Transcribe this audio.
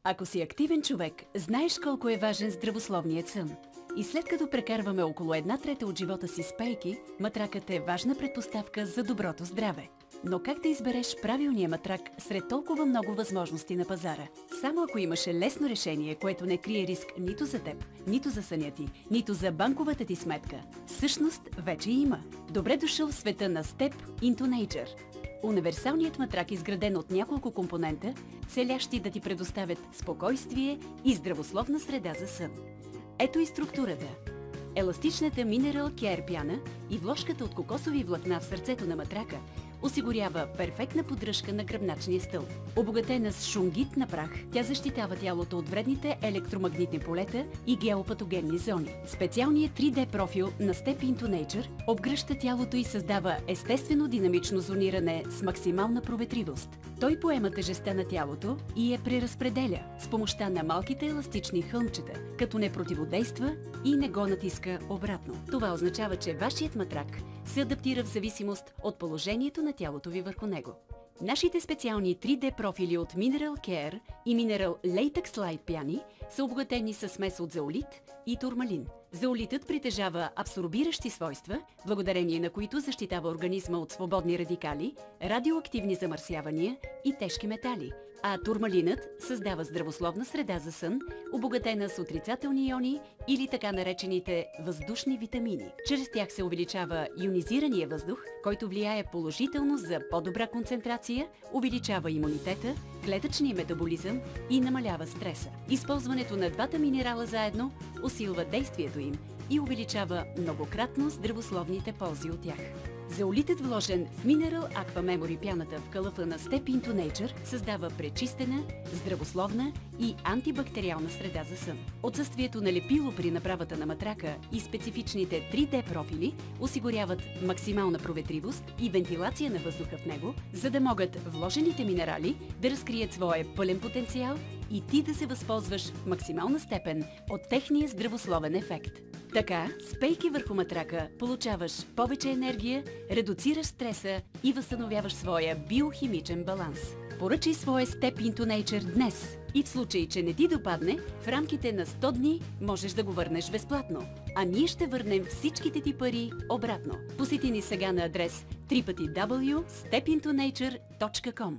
Ако си активен човек, знаеш колко е важен здравословният сън. И след като прекарваме около 1/3 от живота си с пейки, матракът е важна предпоставка за доброто здраве. Но как да избереш правилния матрак сред толкова много възможности на пазара? Само ако имаше лесно решение, което не крие риск нито за теб, нито за съня ти, нито за банковата ти сметка, всъщност вече има. Добре дошъл в света на Step into Nature. Универсалният матрак, изграден от няколко компонента, целящи да ти предоставят спокойствие и здравословна среда за сън. Ето и структурата. Еластичната Mineral Care пяна и вложката от кокосови влакна в сърцето на матрака осигурява перфектна поддръжка на гръбначния стълб. Обогатена с шунгитна прах, тя защитава тялото от вредните електромагнитни полета и геопатогенни зони. Специалният 3D профил на Step into Nature обгръща тялото и създава естествено динамично зониране с максимална проветривост. Той поема тежестта на тялото и я преразпределя с помощта на малките еластични хълмчета, като не противодейства и не го натиска обратно. Това означава, че вашият матрак се адаптира в зависимост от положението на тялото ви върху него. Нашите специални 3D профили от Mineral Care и Mineral Latex Light пяни са обогатени със смес от зеолит и турмалин. Зеолитът притежава абсорбиращи свойства, благодарение на които защитава организма от свободни радикали, радиоактивни замърсявания и тежки метали, а турмалинът създава здравословна среда за сън, обогатена с отрицателни иони или така наречените въздушни витамини. Чрез тях се увеличава ионизирания въздух, който влияе положително за по-добра концентрация, увеличава имунитета, клетъчния метаболизъм и намалява стреса. Използването на двата минерала заедно усилва действието им и увеличава многократно здравословните ползи от тях. Зеолитът, вложен в Mineral Aqua Memory пяната в калъфа на Step into Nature, създава пречистена, здравословна и антибактериална среда за сън. Отсъствието на лепило при направата на матрака и специфичните 3D профили осигуряват максимална проветривост и вентилация на въздуха в него, за да могат вложените минерали да разкрият своя пълен потенциал и ти да се възползваш в максимална степен от техния здравословен ефект. Така, с пейки върху матрака получаваш повече енергия, редуцираш стреса и възстановяваш своя биохимичен баланс. Поръчай своя Step into Nature днес и в случай, че не ти допадне, в рамките на 100 дни можеш да го върнеш безплатно. А ние ще върнем всичките ти пари обратно. Посети ни сега на адрес www.stepintonature.com.